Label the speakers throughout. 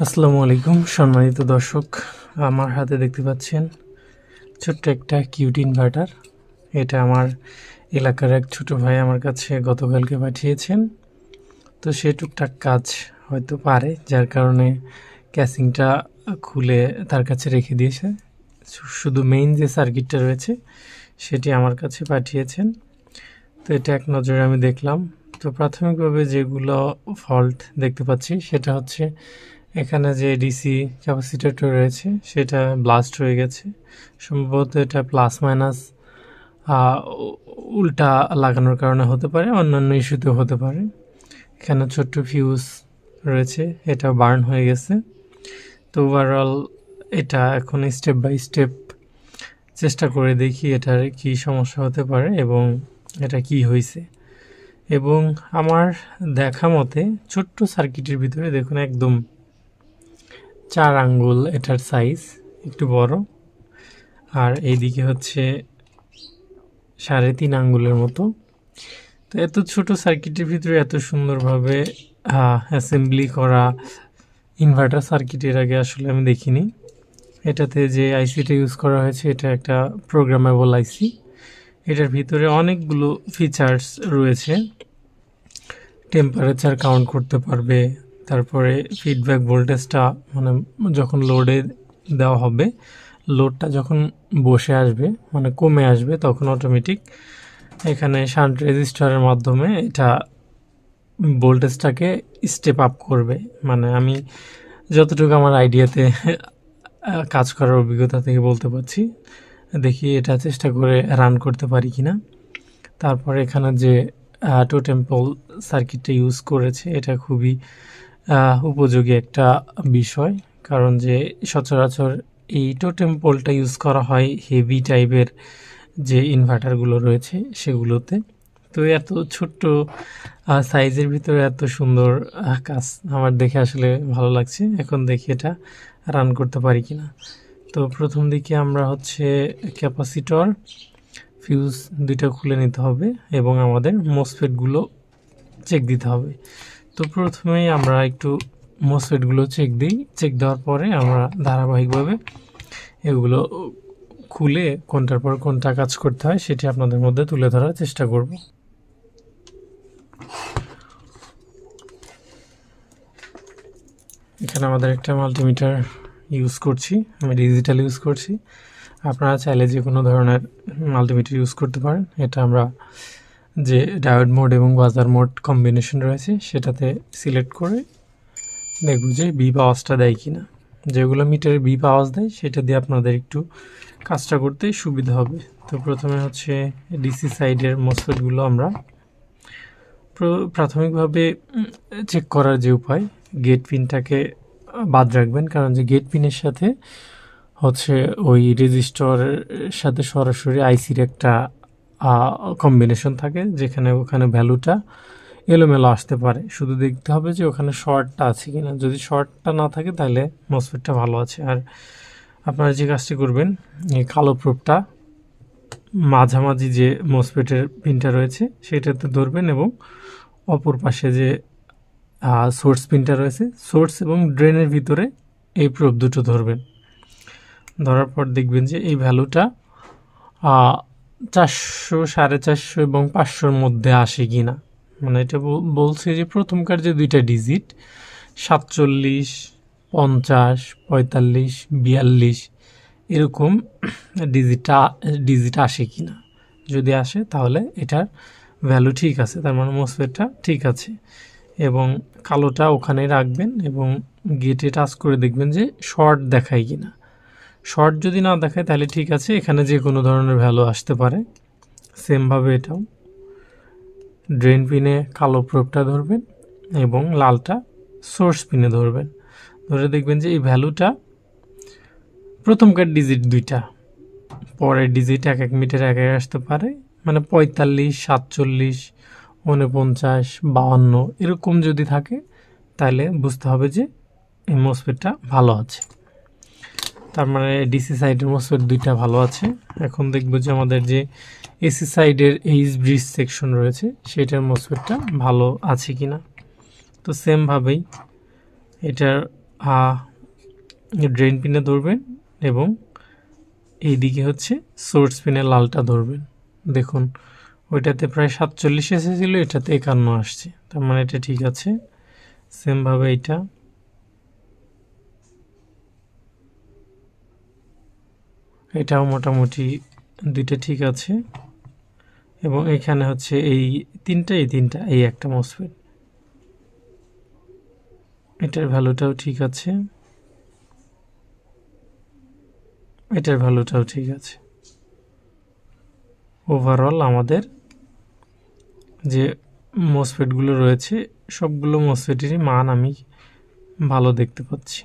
Speaker 1: আসসালামু আলাইকুম সম্মানিত দর্শক, আমার হাতে দেখতে পাচ্ছেন ছোট্ট একটা কিউট ইনভার্টার। এটা আমার এলাকার এক ছোট ভাই আমার কাছে গতকালকে পাঠিয়েছেন। তো সে টুকটাক কাজ হয়তো পারে, যার কারণে ক্যাসিংটা খুলে তার কাছে রেখে দিয়েছে। শুধু মেইন যে সার্কিটটা রয়েছে সেটি আমার কাছে পাঠিয়েছেন। তো এটা এক নজরে আমি দেখলাম। তো প্রাথমিকভাবে যেগুলো ফল্ট দেখতে পাচ্ছি সেটা হচ্ছে এখানে যে ডিসি ক্যাপাসিটরটা রয়েছে সেটা ব্লাস্ট হয়ে গেছে। সম্ভবত এটা প্লাস মাইনাস উল্টা লাগানোর কারণে হতে পারে, অন্যান্য ইস্যুতেও হতে পারে। এখানে ছোট্ট ফিউজ রয়েছে, এটা বার্ন হয়ে গেছে। তো ওভারঅল এটা এখন স্টেপ বাই স্টেপ চেষ্টা করে দেখি এটার কি সমস্যা হতে পারে এবং এটা কি হয়েছে। এবং আমার দেখা মতে ছোট্ট সার্কিটের ভিতরে দেখুন একদম 4 আঙ্গুল এটার সাইজ, একটু বড়। আর এইদিকে হচ্ছে 3.5 আঙ্গুলের মতো। তো এত ছোট সার্কিটের ভিতরে এত সুন্দরভাবে অ্যাসেম্বলি করা ইনভার্টার সার্কিট এর আগে আসলে আমি দেখিনি। এটাতে যে আইসিটা ইউজ করা হয়েছে এটা একটা প্রোগ্রামেবল আইসি। এটার ভিতরে অনেকগুলো ফিচার্স রয়েছে। টেম্পারেচার কাউন্ট করতে পারবে, তারপরে ফিডব্যাক ভোল্টেজটা মানে যখন লোডে দেওয়া হবে, লোডটা যখন বসে আসবে মানে কমে আসবে তখন অটোমেটিক এখানে শান্ট রেজিস্টারের মাধ্যমে এটা ভোল্টেজটাকে স্টেপ আপ করবে। মানে আমি যতটুকু আমার আইডিয়াতে কাজ করার অভিজ্ঞতা থেকে বলতে পারছি, দেখি এটা চেষ্টা করে রান করতে পারি কিনা। তারপর এখানে যে টোটেম পোল সার্কিটটা ইউজ করেছে এটা খুবই উপযোগী একটা বিষয়, কারণ যে সচরাচর এই টোটেম পোলটা ইউজ করা হয় হেভি টাইপের যে ইনভার্টারগুলো রয়েছে সেগুলোতে। তো এত ছোট্ট সাইজের ভিতরে এত সুন্দর কাজ আমার দেখে আসলে ভালো লাগছে। এখন দেখি এটা রান করতে পারি কিনা। তো প্রথম দিকে আমরা হচ্ছে ক্যাপাসিটর ফিউজ দুইটা খুলে নিতে হবে এবং আমাদের মসফেটগুলো চেক দিতে হবে। তো প্রথমেই আমরা একটু মসফেটগুলো চেক দিই। চেক দেওয়ার পরে আমরা ধারাবাহিকভাবে এগুলো খুলে কোনটার পর কোনটা কাজ করতে হয় সেটি আপনাদের মধ্যে তুলে ধরার চেষ্টা করব। এখানে আমাদের একটা মাল্টিমিটার ইউজ করছি, আমি ডিজিটাল ইউজ করছি। আপনারা চাইলে যে কোনো ধরনের মাল্টিমিটার ইউজ করতে পারেন। এটা আমরা যে ডায়োড মোড এবং বাজার মোড কম্বিনেশন রয়েছে সেটাতে সিলেক্ট করে দেখব যে বিপ আওয়াজটা দেয় কিনা। যেগুলো মিটারে বিপ আওয়াজ দেয় সেটা দিয়ে আপনাদের একটু কাজটা করতে সুবিধা হবে। তো প্রথমে হচ্ছে ডিসি সাইডের মসফেটগুলো আমরা প্রাথমিকভাবে চেক করার যে উপায়, গেট পিনটাকে বাদ রাখবেন, কারণ যে গেট পিনের সাথে হচ্ছে ওই রেজিস্টরের সাথে সরাসরি আইসির একটা কম্বিনেশন থাকে, যেখানে ওখানে ভ্যালুটা এলোমেলো আসতে পারে। শুধু দেখতে হবে যে ওখানে শর্টটা আছে কিনা। যদি শর্টটা না থাকে তাহলে মসফেটটা ভালো আছে। আর আপনারা যে কাজটি করবেন, এই কালো প্রোবটা মাঝামাঝি যে মসফেটের পিনটা রয়েছে সেটাতে ধরবেন এবং অপর পাশে যে সোর্স পিনটা রয়েছে, সোর্স এবং ড্রেনের ভিতরে এই প্রোব দুটো ধরবেন। ধরার পর দেখবেন যে এই ভ্যালুটা 400, 450 এবং 500-র মধ্যে আসে কিনা। মানে এটা বলছে যে প্রথমকার যে দুইটা ডিজিট 47, 50, 45, 42 এরকম ডিজিট আসে কিনা। যদি আসে তাহলে এটার ভ্যালু ঠিক আছে, তার মানে মসফেটটা ঠিক আছে। এবং কালোটা ওখানে রাখবেন এবং গেটে টাচ করে দেখবেন যে শর্ট দেখায় কিনা। শর্ট যদি না দেখায় তাহলে ঠিক আছে, এখানে যে কোনো ধরনের ভ্যালু আসতে পারে। সেমভাবে এটাও ড্রেন পিনে কালো প্রোবটা ধরবেন এবং লালটা সোর্স পিনে ধরবেন। ধরে দেখবেন যে এই ভ্যালুটা প্রথমকার ডিজিট দুইটা, পরের ডিজিট এক এক মিটার এক এক আসতে পারে। মানে 45, 47, 49, 52 এরকম যদি থাকে তাহলে বুঝতে হবে যে এই মসফেটটা ভালো আছে। তার মানে ডিসি সাইডের মসফেট দুইটা ভালো আছে। এখন দেখব যে আমাদের যে এসি সাইডের এইচ ব্রিজ সেকশন রয়েছে সেটার মসফেটটা ভালো আছে কিনা। তো সেমভাবেই এটার ড্রেন পিনে ধরবেন এবং এইদিকে হচ্ছে সোর্স পিনে লালটা ধরবেন। দেখুন ওইটাতে প্রায় 47 এসেছিল, এটাতে 51 আসছে, তার মানে এটা ঠিক আছে। সেমভাবে এটাও মোটামুটি দুইটা ঠিক আছে। এবং এখানে হচ্ছে এই তিনটা এই একটা মসফেট, এটার ভ্যালুটাও ঠিক আছে, এটার ভ্যালুটাও ঠিক আছে। ওভারঅল আমাদের যে মসফেটগুলো রয়েছে সবগুলো মসফেটেরই মান আমি ভালো দেখতে পাচ্ছি।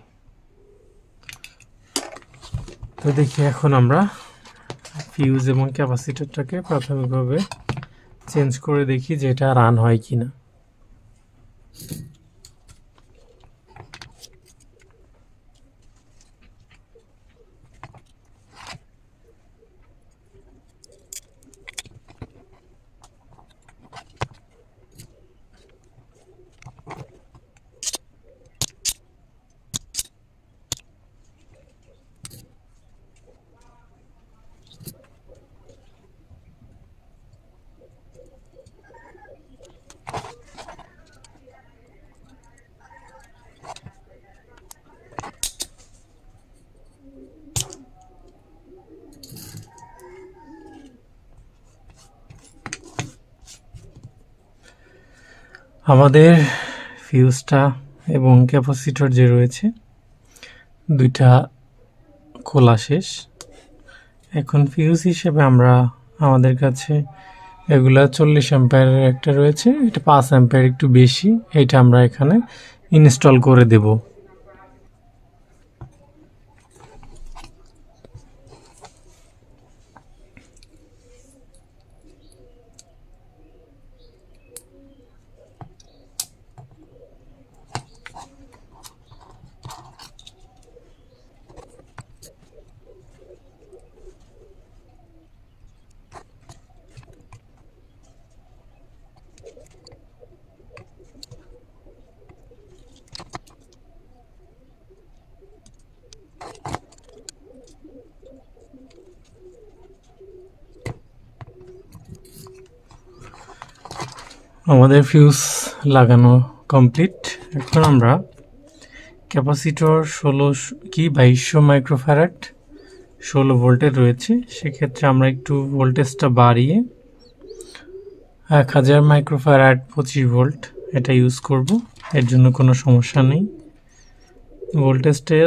Speaker 1: তো দেখি এখন আমরা ফিউজ এবং ক্যাপাসিটরটাকে প্রাথমিকভাবে চেঞ্জ করে দেখি যে এটা রান হয় কিনা। আমাদের ফিউজটা এবং ক্যাপাসিটর যে রয়েছে দুইটা খোলা শেষ। এখন ফিউজ হিসেবে আমাদের কাছে এগুলা 40 অ্যাম্পিয়ারের একটা রয়েছে, এটা 5 অ্যাম্পিয়ার একটু বেশি, এটা আমরা এখানে ইনস্টল করে দেব। আমাদের ফিউজ লাগানো কমপ্লিট। এখন আমরা ক্যাপাসিটর 2200 মাইক্রোফ্যারাড 16 ভোল্টের রয়েছে, সেক্ষেত্রে আমরা একটু ভোল্টেজটা বাড়িয়ে 1000 মাইক্রোফ্যারাড 25 ভোল্ট এটা ইউজ করব। এর জন্য কোনো সমস্যা নেই। ভোল্টেজটা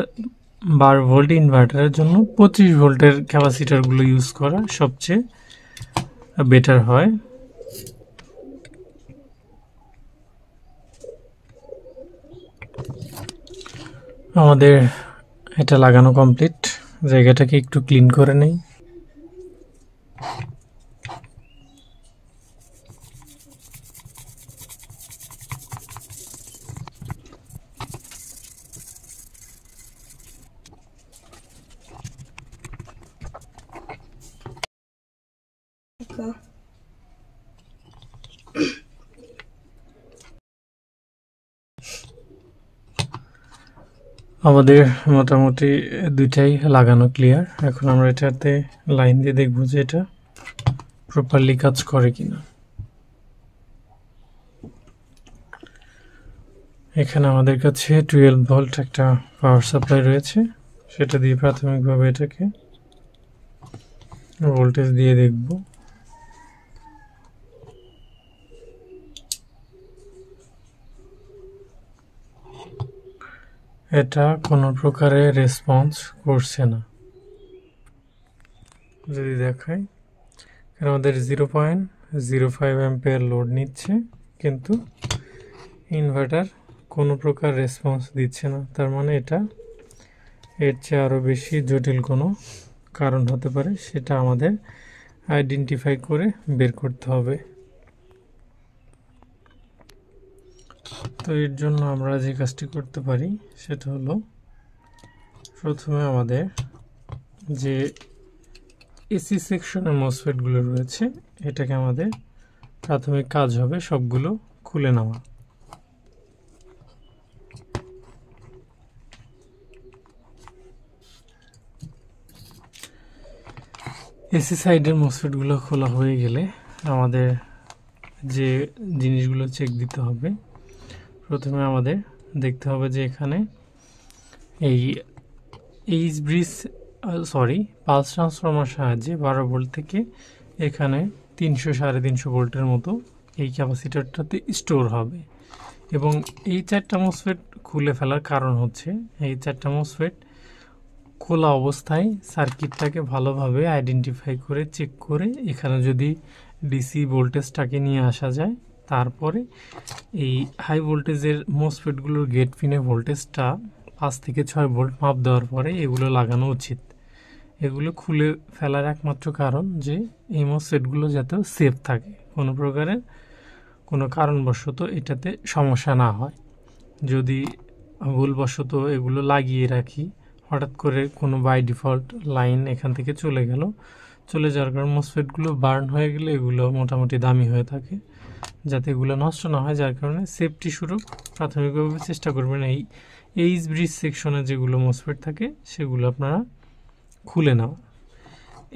Speaker 1: 12 ভোল্ট ইনভার্টারের জন্য 25 ভোল্টের ক্যাপাসিটরগুলো ইউজ করা সবচেয়ে বেটার হয়। আমাদের এটা লাগানো কমপ্লিট, জায়গাটাকে একটু ক্লিন করে নেই। আমাদের মোটামুটি দুইটাই লাগানো ক্লিয়ার। এখন আমরা এটাতে লাইন দিয়ে দেখব যে এটা প্রপারলি কাজ করে কিনা। এখানে আমাদের কাছে 12 ভোল্ট একটা পাওয়ার সাপ্লাই রয়েছে, সেটা দিয়ে প্রাথমিকভাবে এটাকে ভোল্টেজ দিয়ে দেখব। এটা কোনো প্রকারের রেসপন্স করছে না। যদি দেখাই, আমাদের 0.05 অ্যাম্পিয়ার লোড নিচ্ছে, কিন্তু ইনভার্টার কোনো প্রকার রেসপন্স দিচ্ছে না। তার মানে এটা এর চেয়ে আরও বেশি জটিল কোনো কারণ হতে পারে, সেটা আমাদের আইডেন্টিফাই করে বের করতে হবে। তো এর জন্য আমরা যে কাজটি করতে পারি সেটা হলো, প্রথমে আমাদের যে এসি সেকশনের মসফেটগুলো রয়েছে এটাকে আমাদের প্রাথমিক কাজ হবে সবগুলো খুলে নেওয়া। এসি সাইডের মসফেটগুলো খোলা হয়ে গেলে আমাদের যে জিনিসগুলো চেক দিতে হবে, প্রথমে আমাদের দেখতে হবে যে এখানে এই পালস ট্রান্সফরমার সাহায্যে 12 ভোল্ট থেকে এখানে 300-350 ভোল্টের মতো এই ক্যাপাসিটরটাতে স্টোর হবে। এবং এই 4টা মসফেট খুলে ফেলার কারণ হচ্ছে এই 4টা মসফেট খোলা অবস্থায় সার্কিটটাকে ভালোভাবে আইডেন্টিফাই করে চেক করে এখানে যদি ডিসি ভোল্টেজটাকে নিয়ে আসা যায়, তারপরে এই হাই ভোল্টেজের মসফেটগুলোর গেট পিনে ভোল্টেজটা 5 থেকে 6 ভোল্ট মাপ দেওয়ার পরে এগুলো লাগানো উচিত। এগুলো খুলে ফেলার একমাত্র কারণ যে এই মসফেটগুলো যাতে সেফ থাকে, কোনো প্রকারের কোনো কারণবশত এটাতে সমস্যা না হয়। যদি ভুলবশত এগুলো লাগিয়ে রাখি, হঠাৎ করে কোনো বাই ডিফল্ট লাইন এখান থেকে চলে যাওয়ার কারণে মসফেটগুলো বার্ন হয়ে গেলে এগুলো মোটামুটি দামি হয়ে থাকে, যাতে এগুলো নষ্ট না হয়। যার কারণে সেফটি স্বরূপ প্রাথমিকভাবে চেষ্টা করবেন এই এইচ ব্রিজ সেকশনে যেগুলো মসফেট থাকে সেগুলো আপনারা খুলে নেওয়া।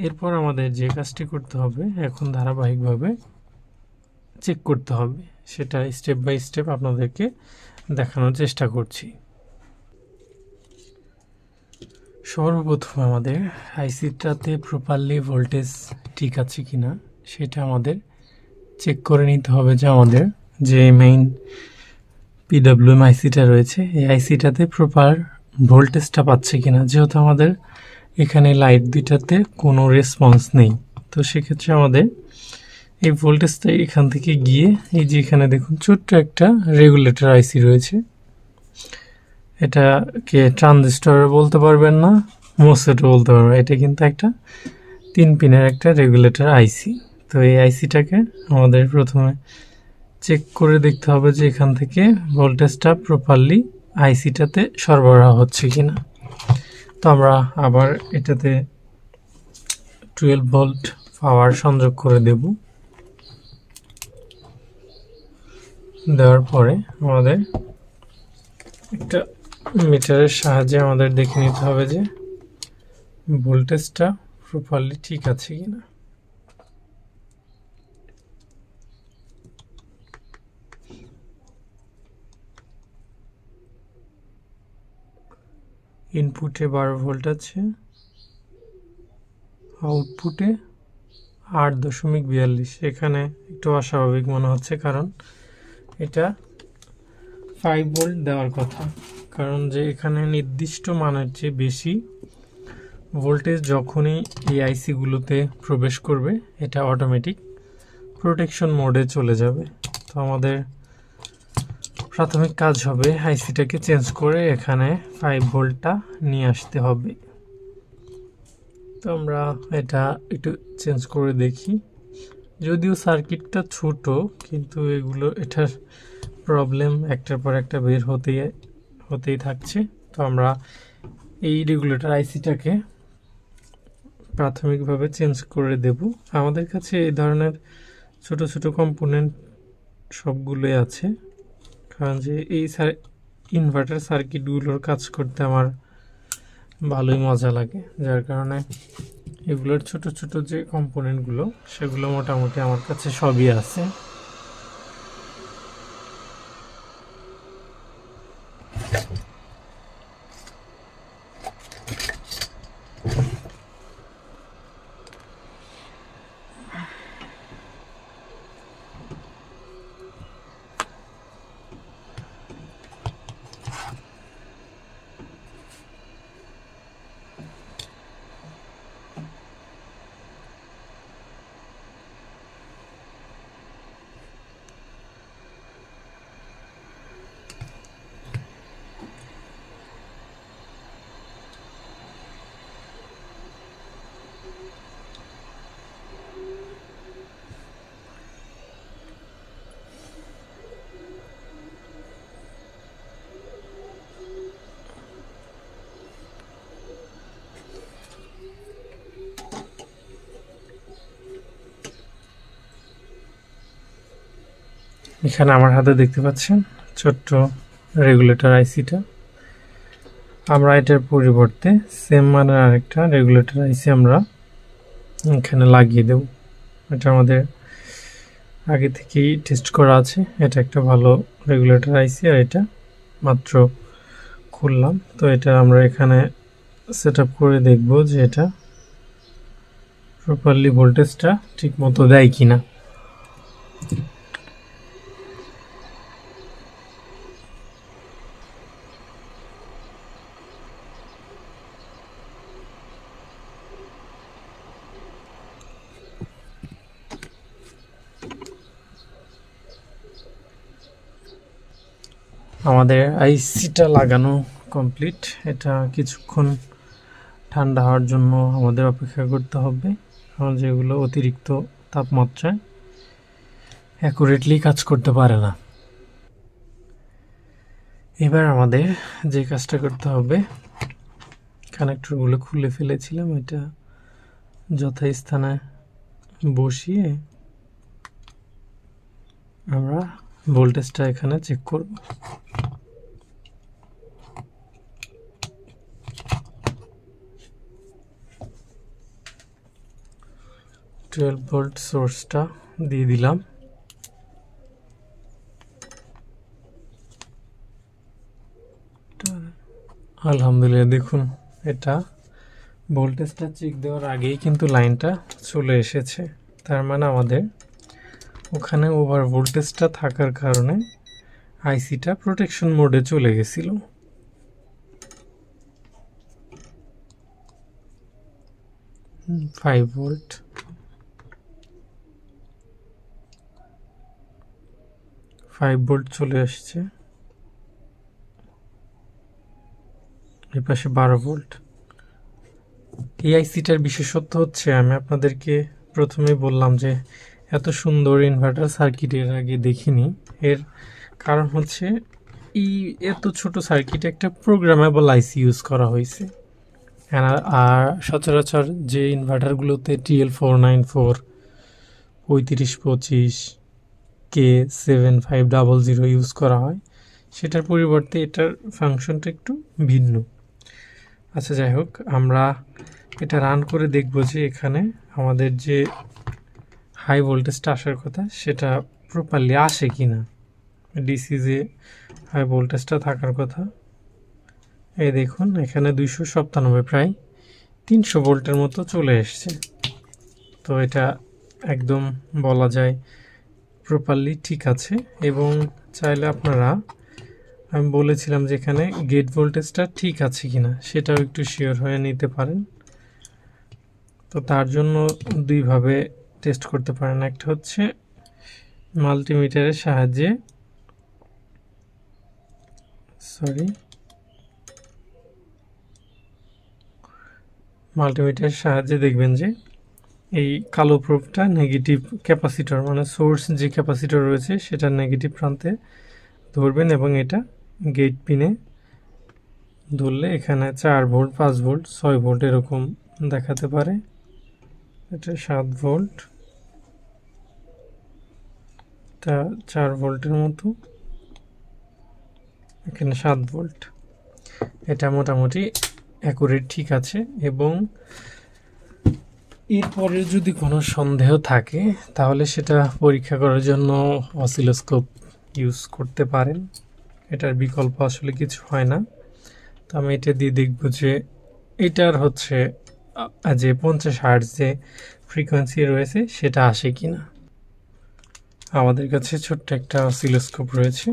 Speaker 1: এরপর আমাদের যে কাজটি করতে হবে, এখন ধারাবাহিকভাবে চেক করতে হবে, সেটা স্টেপ বাই স্টেপ আপনাদেরকে দেখানোর চেষ্টা করছি। সর্বপ্রথম আমাদের আইসিটাতে প্রপারলি ভোল্টেজ ঠিক আছে কিনা সেটা আমাদের চেক করে নিতে হবে যে আমাদের যে মেইন পিডব্লিউএম আইসিটা রয়েছে এই আইসিটাতে প্রপার ভোল্টেজটা পাচ্ছে কিনা। যেহেতু আমাদের এখানে লাইট দুইটাতে কোনো রেসপন্স নেই, তো সেক্ষেত্রে আমাদের এই ভোল্টেজটা এখান থেকে গিয়ে এই যে এখানে দেখুন ছোট্ট একটা রেগুলেটর আইসি রয়েছে, এটাকে ট্রানজিস্টর বলতে পারবেন না, মসফেটও বলতে পারবেন, এটা কিন্তু একটা 3 পিনের একটা রেগুলেটর আইসি। তো এই আইসিটাকে আমাদের প্রথমে চেক করে দেখতে হবে যে এখান থেকে ভোল্টেজটা প্রপারলি আইসিটাতে সরবরাহ হচ্ছে কিনা। তো আমরা আবার এটাতে 12 ভোল্ট পাওয়ার সংযোগ করে দেওয়ার পরে আমাদের একটা মিটারের সাহায্যে আমাদের দেখে নিতে হবে যে ভোল্টেজটা প্রপারলি ঠিক আছে কিনা। ইনপুটে 12 ভোল্ট আছে, আউটপুটে 8.42। এখানে একটু অস্বাভাবিক মনে হচ্ছে, কারণ এটা 5 ভোল্ট দেওয়ার কথা, কারণ যে এখানে নির্দিষ্ট মানের চেয়ে বেশি ভোল্টেজ যখনই এই আইসিগুলোতে প্রবেশ করবে এটা অটোমেটিক প্রোটেকশন মোডে চলে যাবে। তো আমাদের প্রাথমিক কাজ হবে আইসিটাকে চেঞ্জ করে এখানে 5 ভোল্টটা নিয়ে আসতে হবে। তো আমরা এটা একটু চেঞ্জ করে দেখি, যদিও সার্কিটটা ছোট কিন্তু এটার প্রবলেম একটার পর একটা বের হতেই থাকছে। তো আমরা এই রেগুলেটর আইসিটাকে প্রাথমিকভাবে চেঞ্জ করে দেব। আমাদের কাছে এই ধরনের ছোট ছোট কম্পোনেন্ট সবগুলোই আছে, কারণ যে এই ইনভার্টার সার্কিটগুলোর কাজ করতে আমার ভালোই মজা লাগে, যার কারণে এগুলোর ছোট ছোট যে কম্পোনেন্টগুলো সেগুলো মোটামুটি আমার কাছে সবই আছে। এখানে আমার হাতে দেখতে পাচ্ছেন ছোট্ট রেগুলেটর আইসিটা। আমরা এটার পরিবর্তে সেম মানের আরেকটা রেগুলেটর আইসি আমরা এখানে লাগিয়ে দেব। এটা আমাদের আগে থেকেই টেস্ট করা আছে। এটা একটা ভালো রেগুলেটর আইসি, আর এটা মাত্র খুললাম। তো এটা আমরা এখানে সেট আপ করে দেখব যে এটা প্রপারলি ভোল্টেজটা ঠিক মতো দেয় কিনা। আমাদের আইসিটা লাগানো কমপ্লিট। এটা কিছুক্ষণ ঠান্ডা হওয়ার জন্য আমাদের অপেক্ষা করতে হবে, কারণ যেগুলো অতিরিক্ত তাপমাত্রায় অ্যাকুরেটলি কাজ করতে পারে না। এবার আমাদের যে কাজটা করতে হবে, কানেক্টরগুলো খুলে ফেলেছিলাম, এটা যথাস্থানে বসিয়ে আমরা ভোল্টেজটা এখানে চেক করব। 12 ভোল্ট সোর্সটা দিয়ে দিলাম। আলহামদুলিল্লাহ, দেখুন এটা ভোল্টেজটা চেক দেওয়ার আগেই কিন্তু লাইনটা চলে এসেছে। তার মানে আমাদের ওখানে ওভার ভোল্টেজটা থাকার কারণে আইসিটা প্রোটেকশন মোডে চলে গেছিল। ফাইভ ভোল্ট, 5 ভোল্ট চলে আসছে, এই পাশে 12 ভোল্ট। এই আইসিটার বিশেষত্ব হচ্ছে, আমি আপনাদেরকে প্রথমে বললাম যে এত সুন্দর ইনভার্টার সার্কিট এর আগে দেখিনি। এর কারণ হচ্ছে এই এত ছোট সার্কিটে একটা প্রোগ্রামেবল আইসি ইউজ করা হয়েছে। আর সচরাচর যে ইনভার্টারগুলোতে TL494, 3525, K7500 ইউজ করা হয়, সেটার পরিবর্তে এটার ফাংশনটা একটু ভিন্ন। আচ্ছা, যাই হোক, আমরা এটা রান করে দেখব যে এখানে আমাদের যে হাই ভোল্টেজটা আসার কথা সেটা প্রপারলি আসে কিনা। ডিসি যে হাই ভোল্টেজটা থাকার কথা, এই দেখুন এখানে 297, প্রায় 300 ভোল্টের মতো চলে এসছে। তো এটা একদম বলা যায় প্রপারলি ঠিক আছে। এবং চাইলে আপনারা, আমি বলেছিলাম যে এখানে গেট ভোল্টেজটা ঠিক আছে কিনা সেটাও একটু শিওর হয়ে নিতে পারেন। তো তার জন্য দুইভাবে টেস্ট করতে পারেন। একটা হচ্ছে মাল্টিমিটারের সাহায্যে, মাল্টিমিটারের সাহায্যে দেখবেন যে এই কালো প্রোবটা নেগেটিভ ক্যাপাসিটর, মানে সোর্স যে ক্যাপাসিটর রয়েছে সেটার নেগেটিভ প্রান্তে ধরবেন, এবং এটা গেট পিনে ধরলে এখানে 4 ভোল্ট, 5 ভোল্ট, 6 ভোল্ট এরকম দেখাতে পারে। এটা 7 ভোল্ট, তা 4 ভোল্টের মতো, এখানে 7 ভোল্ট। এটা মোটামুটি অ্যাকুরেট ঠিক আছে। এবং এরপরে যদি কোনো সন্দেহ থাকে তাহলে সেটা পরীক্ষা করার জন্য অসিলোস্কোপ ইউজ করতে পারেন। এটার বিকল্প আসলে কিছু হয় না। তো আমি এটা দিয়ে দেখব যে এটার হচ্ছে যে 50 হার্টজ যে ফ্রিকোয়েন্সি রয়েছে সেটা আসে কিনা। আমাদের কাছে ছোট্ট একটা অসিলোস্কোপ রয়েছে,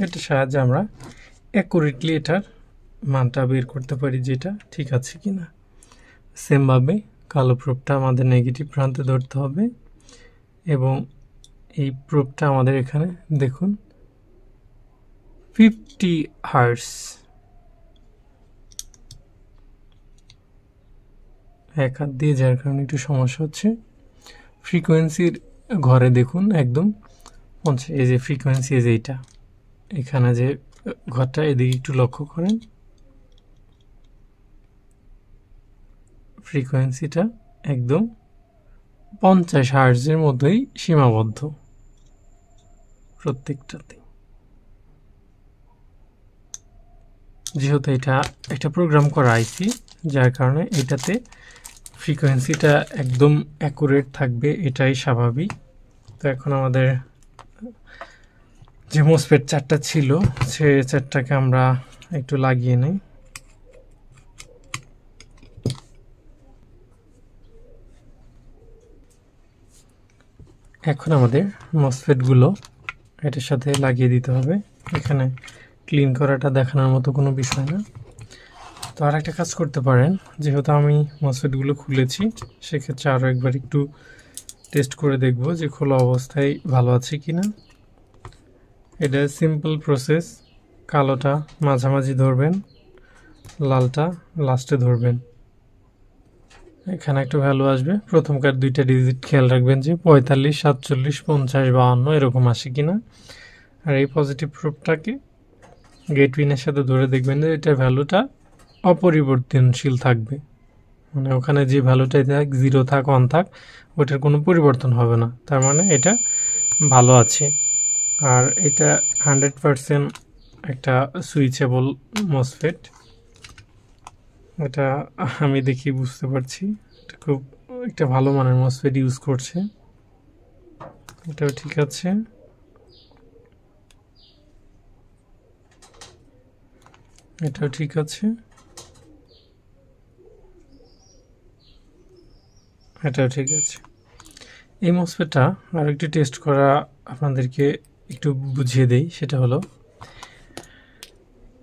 Speaker 1: এটার সাহায্যে আমরা অ্যাকুরেটলি এটার মানটা বের করতে পারি যেটা ঠিক আছে কিনা। সেমভাবে কালো প্রোবটা আমাদের নেগেটিভ প্রান্তে ধরতে হবে, এবং এই প্রোবটা আমাদের এখানে দেখুন 50 হার্টজ, এক হাত দিয়ে যার কারণে একটু সমস্যা হচ্ছে। ফ্রিকোয়েন্সির ঘরে দেখুন একদম 50, এই যে ফ্রিকোয়েন্সি, এই যে এইটা এখানে যে ঘরটা, এদিকে একটু লক্ষ্য করেন, ফ্রিকোয়েন্সিটা একদম 50 হার্টজের মধ্যেই সীমাবদ্ধ প্রত্যেকটাতে। যেহেতু এটা একটা প্রোগ্রাম করা আইসি, যার কারণে এটাতে ফ্রিকোয়েন্সিটা একদম অ্যাকুরেট থাকবে, এটাই স্বাভাবিক। তো এখন আমাদের যে মসফেট 4টা ছিল সে 4টাকে আমরা একটু লাগিয়ে নিই। এখন আমাদের মসফেটগুলো এটার সাথে লাগিয়ে দিতে হবে। এখানে ক্লিন করাটা দেখানোর মতো কোনো বিষয় না। তো আর একটা কাজ করতে পারেন, যেহেতু আমি মসফেটগুলো খুলেছি সেক্ষেত্রে আরও একবার একটু টেস্ট করে দেখব যে খোলা অবস্থায় ভালো আছে কিনা। এটা সিম্পল প্রসেস। কালোটা মাঝামাঝি ধরবেন, লালটা লাস্টে ধরবেন। এখানে একটা ভ্যালু আসবে, প্রথমকার 2টা ডিজিট খেয়াল রাখবেন যে 45, 47, 50, 52 এরকম আসে কিনা। আর এই পজিটিভ প্রুফটাকে গেট পিনের সাথে ধরে দেখবেন যে এটার ভ্যালুটা অপরিবর্তনশীল থাকবে, মানে ওখানে যে ভ্যালুটাই থাক, 0 থাক 1 থাক, ওটার কোনো পরিবর্তন হবে না, তার মানে এটা ভালো আছে। আর এটা 100% একটা সুইচেবল মসফেট, এটা আমি দেখি বুঝতে পারছি। এটা খুব একটা ভালো মানের মসফেট ইউজ করছে। এটাও ঠিক আছে, এটাও ঠিক আছে, এটাও ঠিক আছে। এই মসফেটটা আর একটু টেস্ট করা আপনাদেরকে একটু বুঝিয়ে দেই। সেটা হলো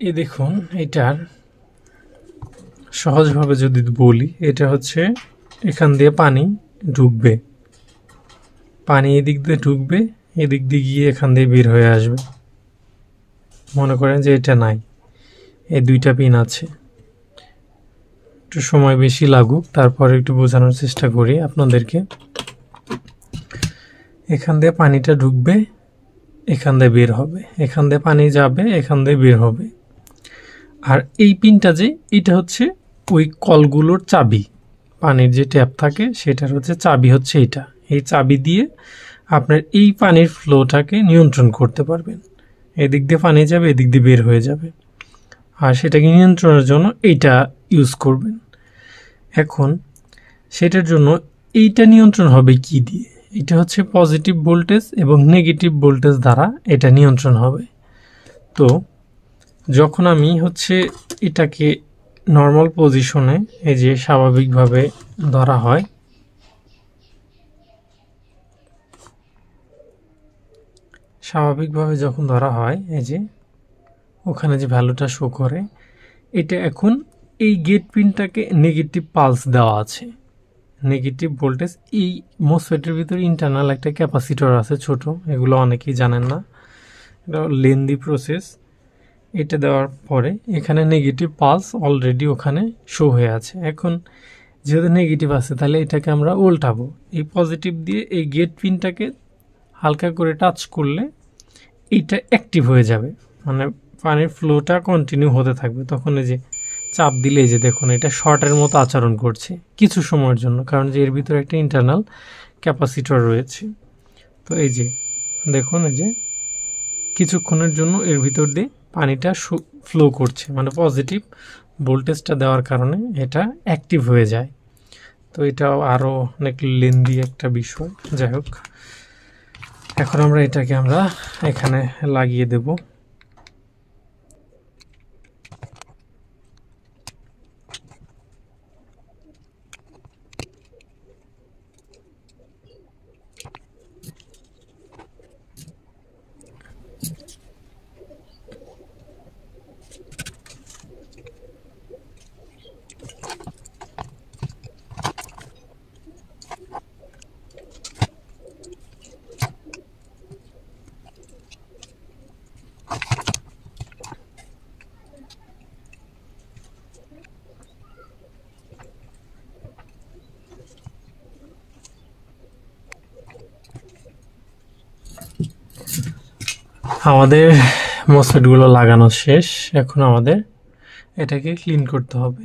Speaker 1: এই দেখুন, এটার সহজভাবে যদি বলি, এটা হচ্ছে এখান দিয়ে পানি ঢুকবে, পানি এদিক দিয়ে ঢুকবে, এদিক দিয়ে গিয়ে এখান দিয়ে বের হয়ে আসবে। মনে করেন যে এটা নাই, এই 2টা পিন আছে। একটু সময় বেশি লাগুক, তারপরে একটু বোঝানোর চেষ্টা করি আপনাদেরকে। এখান দিয়ে পানিটা ঢুকবে, এখান দিয়ে বের হবে, এখান দিয়ে পানি যাবে, এখান দিয়ে বের হবে। আর এই পিনটা যে, এটা হচ্ছে ওই কলগুলোর চাবি। পানির যে ট্যাপ থাকে সেটার হচ্ছে চাবি হচ্ছে এটা। এই চাবি দিয়ে আপনার এই পানির ফ্লোটাকে নিয়ন্ত্রণ করতে পারবেন। এদিক দিয়ে পানি যাবে, এদিক দিয়ে বের হয়ে যাবে। আর সেটাকে নিয়ন্ত্রণের জন্য এইটা ইউজ করবেন। এখন সেটার জন্য এইটা নিয়ন্ত্রণ হবে কি দিয়ে? এটা হচ্ছে পজিটিভ ভোল্টেজ এবং নেগেটিভ ভোল্টেজ দ্বারা এটা নিয়ন্ত্রণ হবে। তো যখন আমি হচ্ছে এটাকে নর্মাল পজিশনে, এই যে স্বাভাবিকভাবে ধরা হয়, স্বাভাবিকভাবে যখন ধরা হয়, এই যে ওখানে যে ভ্যালুটা শো করে, এটা এখন এই গেট পিনটাকে নেগেটিভ পালস দেওয়া আছে, নেগেটিভ ভোল্টেজ। এই মসফেটের ভিতরে ইন্টারনাল একটা ক্যাপাসিটর আছে ছোট, এগুলো অনেকেই জানেন না, এটা লেন্দি প্রসেস। এটা দেওয়ার পরে এখানে নেগেটিভ পালস অলরেডি ওখানে শো হয়ে আছে। এখন যেহেতু নেগেটিভ আছে, তাহলে এটাকে আমরা উল্টাবো। এই পজিটিভ দিয়ে এই গেট পিনটাকে হালকা করে টাচ করলে এইটা অ্যাক্টিভ হয়ে যাবে, মানে পানির ফ্লোটা কন্টিনিউ হতে থাকবে। তখন এই যে চাপ দিলে, এই যে দেখুন, এটা শর্টের মতো আচরণ করছে কিছু সময়ের জন্য, কারণ যে এর ভিতরে একটা ইন্টারনাল ক্যাপাসিটর রয়েছে। তো এই যে দেখুন, এই যে কিছুক্ষণের জন্য এর ভিতর দিয়ে পানিটা ফ্লো করছে, মানে পজিটিভ ভোল্টেজটা দেওয়ার কারণে এটা অ্যাক্টিভ হয়ে যায়। তো এটা আরও অনেক লেন্দি একটা বিষয়। যাই হোক, এখন আমরা এটাকে আমরা এখানে লাগিয়ে দেব। আমাদের মসফেটগুলো লাগানো শেষ। এখন আমাদের এটাকে ক্লিন করতে হবে।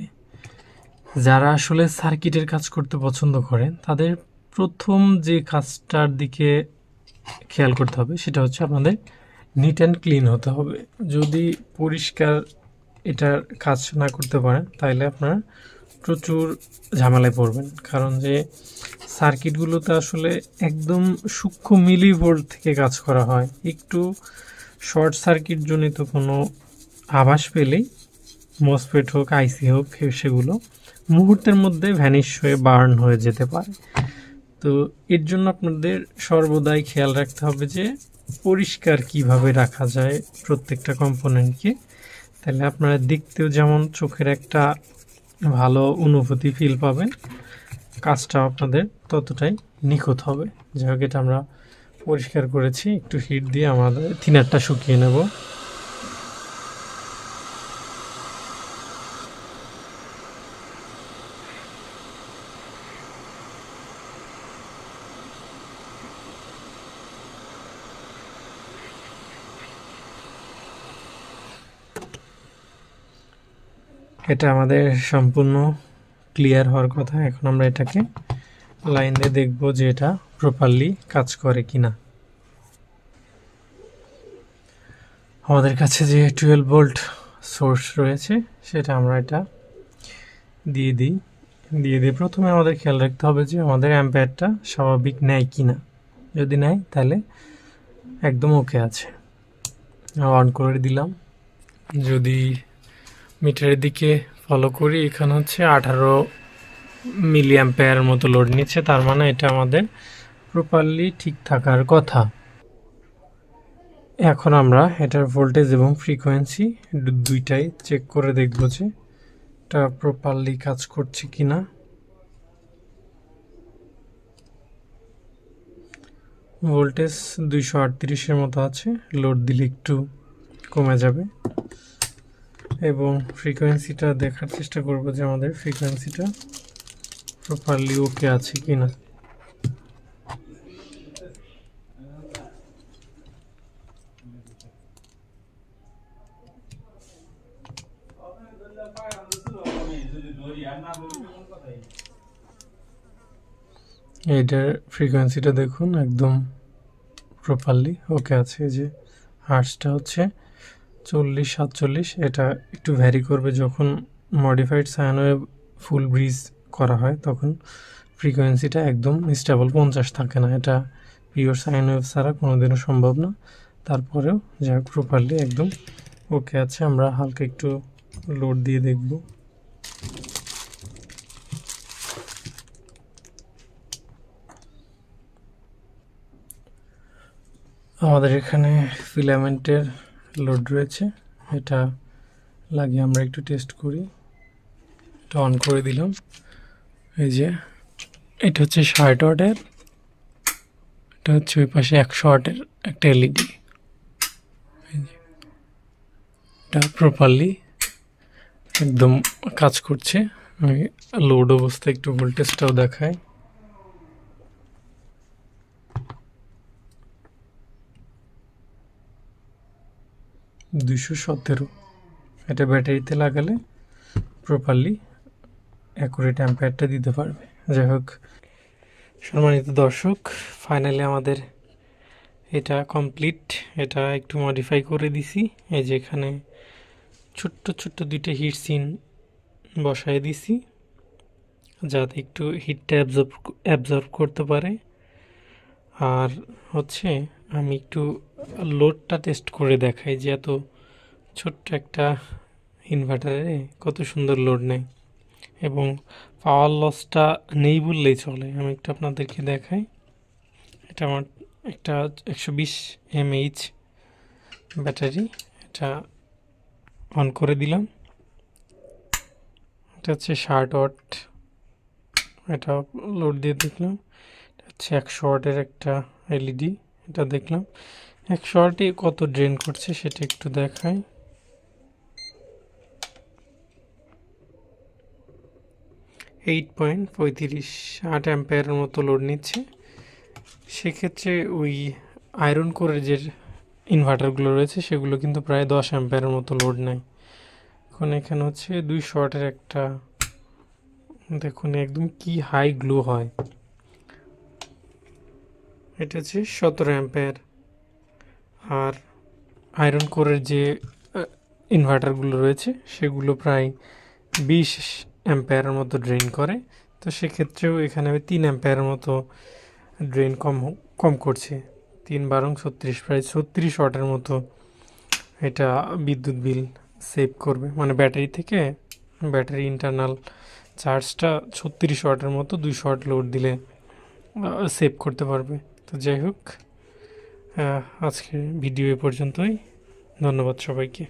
Speaker 1: যারা আসলে সার্কিটের কাজ করতে পছন্দ করেন, তাদের প্রথম যে কাজটার দিকে খেয়াল করতে হবে সেটা হচ্ছে আপনাদের নিট অ্যান্ড ক্লিন হতে হবে। যদি পরিষ্কার এটার কাজ না করতে পারেন, তাহলে আপনারা প্রচুর ঝামেলায় পড়বেন, কারণ যে সার্কিটগুলোতে আসলে একদম সূক্ষ্ম মিলিভোল্ট থেকে কাজ করা হয়। একটু শর্ট সার্কিট জনিত কোনো আভাস পেলেই মসফেট হোক, আইসি হোক, সেগুলো মুহূর্তের মধ্যে ভ্যানিশ হয়ে বার্ন হয়ে যেতে পারে। তো এর জন্য আপনাদের সর্বদাই খেয়াল রাখতে হবে যে পরিষ্কার কিভাবে রাখা যায় প্রত্যেকটা কম্পোনেন্টকে। তাহলে আপনারা দেখতেও যেমন চোখের একটা ভালো অনুভূতি ফিল পাবেন, কাজটা আপনাদের ততটাই নিখুঁত হবে। যাই হোক, এটা আমরা পরিষ্কার করেছি। একটু হিট দিয়ে আমাদের থিনারটা শুকিয়ে নেব। এটা আমাদের সম্পূর্ণ ক্লিয়ার হওয়ার কথা। এখন আমরা এটাকে লাইন দিয়ে দেখব যে এটা প্রপারলি কাজ করে কিনা। আমাদের কাছে যে 12 ভোল্ট সোর্স রয়েছে সেটা আমরা এটা দিয়ে দিই। প্রথমে আমাদের খেয়াল রাখতে হবে যে আমাদের অ্যাম্পিয়ারটা স্বাভাবিক নেয় কিনা। যদি নেয় তাহলে একদম ওকে আছে। অন করে দিলাম। যদি মিটারের দিকে ফলো করি, এখানে হচ্ছে 18 মিলি অ্যাম্পিয়ার মতো লোড নিচ্ছে, তার মানে এটা আমাদের প্রপারলি ঠিক থাকার কথা। এখন আমরা এটার ভোল্টেজ এবং ফ্রিকোয়েন্সি দুইটাই চেক করে দেখব যে এটা প্রপারলি কাজ করছে কিনা। ভোল্টেজ 238-এর মতো আছে, লোড দিলে একটু কমে যাবে। এবং ফ্রিকোয়েন্সিটা দেখার চেষ্টা করব যে আমাদের ফ্রিকোয়েন্সিটা প্রপারলি ওকে আছে কিনা। এইটার ফ্রিকোয়েন্সিটা দেখুন একদম প্রপারলি ওকে আছে। যে হার্টসটা হচ্ছে 40-47। এটা একটু ভ্যারি করবে যখন মডিফাইড সাইন ওয়েভ ফুল ব্রিজ করা হয়, তখন ফ্রিকোয়েন্সিটা একদম স্টেবল 50 থাকে না। এটা পিওর সাইন ওয়েভ ছাড়া কোনোদিনও সম্ভব না। তারপরেও যা প্রপারলি একদম ওকে আছে। আমরা হালকা একটু লোড দিয়ে দেখব। আমাদের এখানে ফিলামেন্টের লোড রয়েছে, এটা লাগিয়ে আমরা একটু টেস্ট করি। এটা অন করে দিলাম। এই যে এটা হচ্ছে 60 ওয়াটের, এটা হচ্ছে ওই পাশে 100 ওয়াটের একটা এলইডি। এটা প্রপারলি একদম কাজ করছে। আমি লোড অবস্থায় একটু ভোল্টেজটাও দেখাই। $217। এটা ব্যাটারিতে লাগালে প্রপারলি অ্যাকুরেট অ্যাম্পিয়ারটা দিতে পারবে। যাই হোক, সম্মানিত দর্শক, ফাইনালি আমাদের এটা কমপ্লিট। এটা একটু মডিফাই করে দিছি। এই যে এখানে ছোট্ট ছোট্ট দুইটা হিট সিন বসায় দিছি যাতে একটু হিটটা অ্যাবজর্ব করতে পারে। আর হচ্ছে আমি একটু লোডটা টেস্ট করে দেখাই যে এত ছোট্ট একটা ইনভার্টারে কত সুন্দর লোড নেয় এবং পাওয়ার লসটা নেই বললেই চলে। আমি একটু আপনাদেরকে দেখাই। এটা আমার একটা 120 mAh ব্যাটারি। এটা অন করে দিলাম। এটা হচ্ছে 60 ওয়াট। এটা লোড দিয়ে দেখলাম। এটা হচ্ছে 100 ওয়াটের একটা এলইডি। এটা দেখলাম 100 ওয়াটে কত ড্রেন করছে সেটা একটু দেখাই। $8.35 অ্যাম্পিয়ারের মতো লোড নিচ্ছে। সেক্ষেত্রে ওই আয়রন কোরের যে ইনভার্টারগুলো রয়েছে সেগুলো কিন্তু প্রায় 10 অ্যাম্পিয়ারের মতো লোড নেয়। এখন এখানে হচ্ছে 200 ওয়াটের একটা, দেখুন একদম কি হাই গ্লো হয়। এটা হচ্ছে 17 অ্যাম্পিয়ার। আর আয়রন কোরের যে ইনভার্টারগুলো রয়েছে সেগুলো প্রায় 20 অ্যাম্পায়ারের মতো ড্রেন করে। তো সেক্ষেত্রেও এখানে আমি 3 অ্যাম্পায়ারের মতো ড্রেন কম করছি। 3 × 32 প্রায় 36 ওয়াটের মতো এটা বিদ্যুৎ বিল সেভ করবে, মানে ব্যাটারি থেকে ব্যাটারি ইন্টারনাল চার্জটা 36 ওয়াটের মতো 200 ওয়াট লোড দিলে সেভ করতে পারবে। তো যাই হোক, আজকের ভিডিও এ পর্যন্তই। ধন্যবাদ সবাইকে।